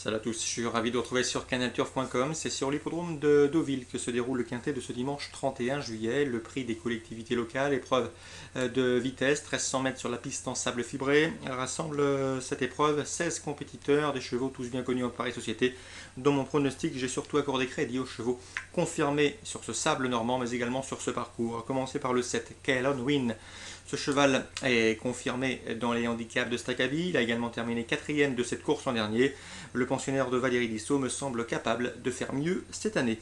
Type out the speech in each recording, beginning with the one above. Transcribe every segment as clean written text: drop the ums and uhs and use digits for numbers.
Salut à tous, je suis ravi de vous retrouver sur canalturf.com. C'est sur l'hippodrome de Deauville que se déroule le quintet de ce dimanche 31 juillet. Le prix des collectivités locales, épreuve de vitesse, 1300 mètres sur la piste en sable fibré. Elle rassemble cette épreuve 16 compétiteurs, des chevaux tous bien connus en Paris Société. Dans mon pronostic, j'ai surtout accordé crédit aux chevaux confirmés sur ce sable normand, mais également sur ce parcours. A commencer par le 7, Kaelon Win. Ce cheval est confirmé dans les handicaps de Staccaby. Il a également terminé 4e de cette course l'an dernier. Le pensionnaire de Valérie Dissot me semble capable de faire mieux cette année.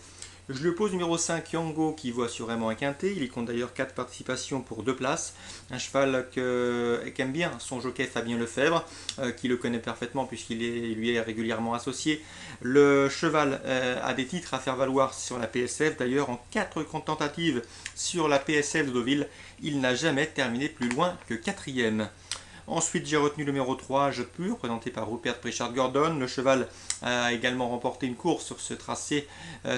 Je lui oppose numéro 5, Yango, qui vaut assurément un quintet. Il y compte d'ailleurs 4 participations pour 2 places. Un cheval qu'aime bien son jockey Fabien Lefebvre, qui le connaît parfaitement puisqu'il lui est régulièrement associé. Le cheval a des titres à faire valoir sur la PSF. D'ailleurs, en 4 tentatives sur la PSF de Deauville, il n'a jamais terminé plus loin que 4e. Ensuite, j'ai retenu le numéro 3, Jeu Pur, présenté par Rupert Pritchard-Gordon. Le cheval a également remporté une course sur ce tracé,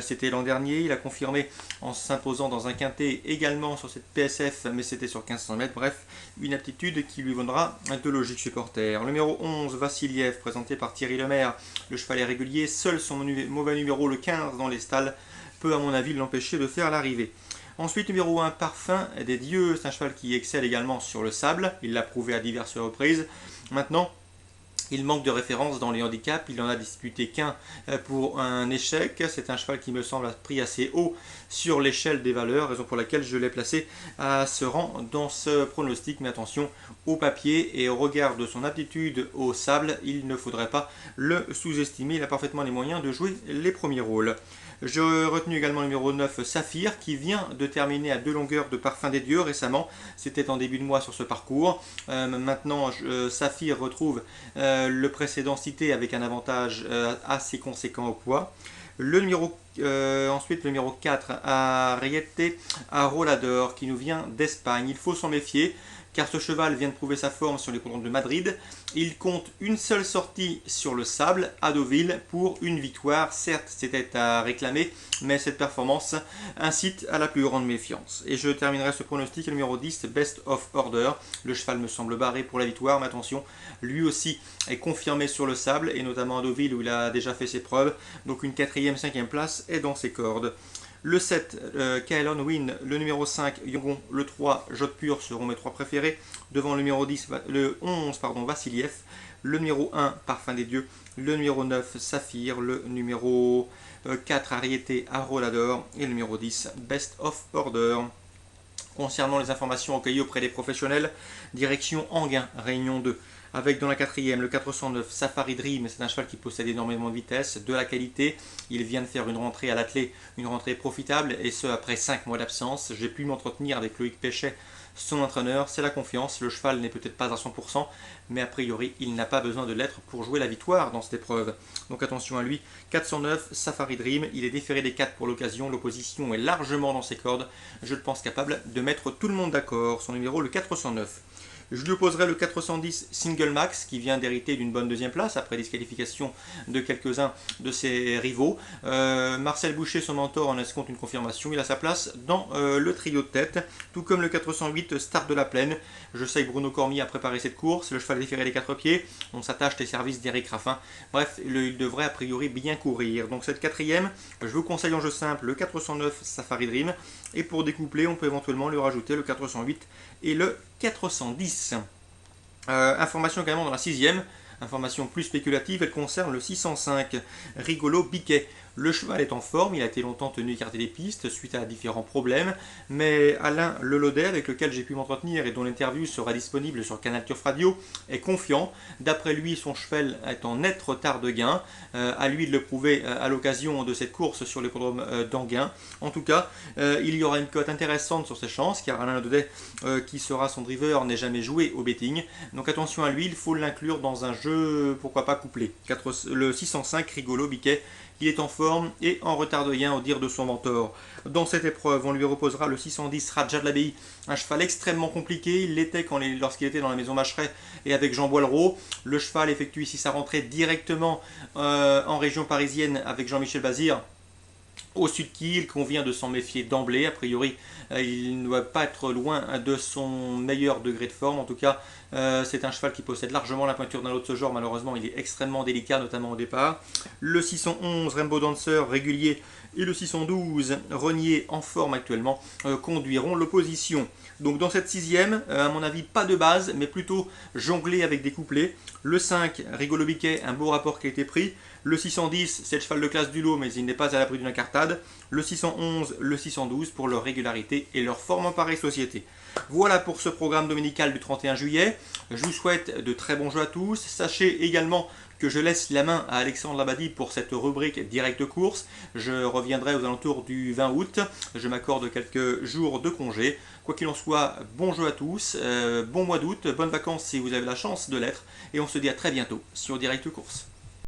c'était l'an dernier. Il a confirmé en s'imposant dans un quintet également sur cette PSF, mais c'était sur 1500 mètres. Bref, une aptitude qui lui vaudra de logique supporter. Le numéro 11, Vassiliev, présenté par Thierry Lemaire. Le cheval est régulier, seul son mauvais numéro, le 15, dans les stalles, peut à mon avis l'empêcher de faire l'arrivée. Ensuite, numéro 1, Parfum des Dieux. C'est un cheval qui excelle également sur le sable. Il l'a prouvé à diverses reprises. Maintenant, il manque de référence dans les handicaps. Il n'en a disputé qu'un pour un échec. C'est un cheval qui me semble pris assez haut sur l'échelle des valeurs, raison pour laquelle je l'ai placé à ce rang dans ce pronostic. Mais attention, au papier et au regard de son aptitude au sable, il ne faudrait pas le sous-estimer. Il a parfaitement les moyens de jouer les premiers rôles. J'ai retenu également le numéro 9, Saphir, qui vient de terminer à 2 longueurs de Parfum des Dieux récemment. C'était en début de mois sur ce parcours. Maintenant, Saphir retrouve le précédent cité avec un avantage assez conséquent au poids. Ensuite, le numéro 4, Ariete Arrolador, qui nous vient d'Espagne. Il faut s'en méfier, car ce cheval vient de prouver sa forme sur l'hippodrome de Madrid. Il compte une seule sortie sur le sable à Deauville pour une victoire. Certes, c'était à réclamer, mais cette performance incite à la plus grande méfiance. Et je terminerai ce pronostic au numéro 10, Best of Order. Le cheval me semble barré pour la victoire, mais attention, lui aussi est confirmé sur le sable, et notamment à Deauville où il a déjà fait ses preuves. Donc une 4e, 5e place est dans ses cordes. Le 7, Kaelon Win, le numéro 5, Yogon, le 3, Jot Pur seront mes 3 préférés, devant le numéro 10, le 11, Vassiliev, le numéro 1, Parfum des Dieux, le numéro 9, Saphir, le numéro 4, Ariete Arrolador, et le numéro 10, Best of Order. Concernant les informations recueillies auprès des professionnels, direction Anguin, Réunion 2. Avec dans la 4e le 409 Safari Dream, c'est un cheval qui possède énormément de vitesse, de la qualité. Il vient de faire une rentrée à l'attelé, une rentrée profitable, et ce après 5 mois d'absence. J'ai pu m'entretenir avec Loïc Péchet, son entraîneur. C'est la confiance. Le cheval n'est peut-être pas à 100%, mais a priori, il n'a pas besoin de l'être pour jouer la victoire dans cette épreuve. Donc attention à lui. 409 Safari Dream, il est déféré des 4 pour l'occasion. L'opposition est largement dans ses cordes. Je le pense capable de mettre tout le monde d'accord. Son numéro, le 409. Je lui opposerai le 410 Single Max qui vient d'hériter d'une bonne 2e place après disqualification de quelques-uns de ses rivaux. Marcel Boucher, son mentor, en escompte une confirmation. Il a sa place dans le trio de tête, tout comme le 408 Start de la Plaine. Je sais que Bruno Cormier a préparé cette course. Le cheval est déféré des 4 pieds. On s'attache des services d'Éric Raffin. Bref, il devrait a priori bien courir. Donc cette 4e, je vous conseille en jeu simple le 409 Safari Dream. Et pour découpler, on peut éventuellement lui rajouter le 408 et le 410. Information également dans la 6e, information plus spéculative, elle concerne le 605 Rigolo Biquet. Le cheval est en forme, il a été longtemps tenu écarté des pistes suite à différents problèmes, mais Alain Lelaudet, avec lequel j'ai pu m'entretenir et dont l'interview sera disponible sur Canal Turf Radio, est confiant. D'après lui, son cheval est en net retard de gain. À lui de le prouver à l'occasion de cette course sur l'hippodrome d'Anguin. En tout cas, il y aura une cote intéressante sur ses chances, car Alain Lelaudet, qui sera son driver, n'est jamais joué au betting. Donc attention à lui, il faut l'inclure dans un jeu, pourquoi pas couplé. Le 605 Rigolo Biquet. Il est en forme et en retard de gain au dire de son mentor. Dans cette épreuve, on lui reposera le 610 Raja de l'Abbaye, un cheval extrêmement compliqué. Il l'était lorsqu'il était dans la maison Macheret et avec Jean Boileau. Le cheval effectue ici sa rentrée directement en région parisienne avec Jean-Michel Bazir. Au-dessus de qui il convient de s'en méfier d'emblée. A priori, il ne doit pas être loin de son meilleur degré de forme. En tout cas, C'est un cheval qui possède largement la pointure d'un lot de ce genre, malheureusement il est extrêmement délicat, notamment au départ. Le 611 Rainbow Dancer régulier et le 612 Renier en forme actuellement conduiront l'opposition. Donc dans cette sixième, à mon avis, pas de base, mais plutôt jonglé avec des couplets. Le 5, Rigolo Biquet, un beau rapport qui a été pris. Le 610, c'est le cheval de classe du lot, mais il n'est pas à l'abri d'une incartade. Le 611, le 612 pour leur régularité et leur forme en pareille société. Voilà pour ce programme dominical du 31 juillet. Je vous souhaite de très bons jeux à tous. Sachez également que je laisse la main à Alexandre Labadie pour cette rubrique Direct Course. Je reviendrai aux alentours du 20 août. Je m'accorde quelques jours de congé. Quoi qu'il en soit, bon jeu à tous, bon mois d'août, bonnes vacances si vous avez la chance de l'être. Et on se dit à très bientôt sur Direct Course.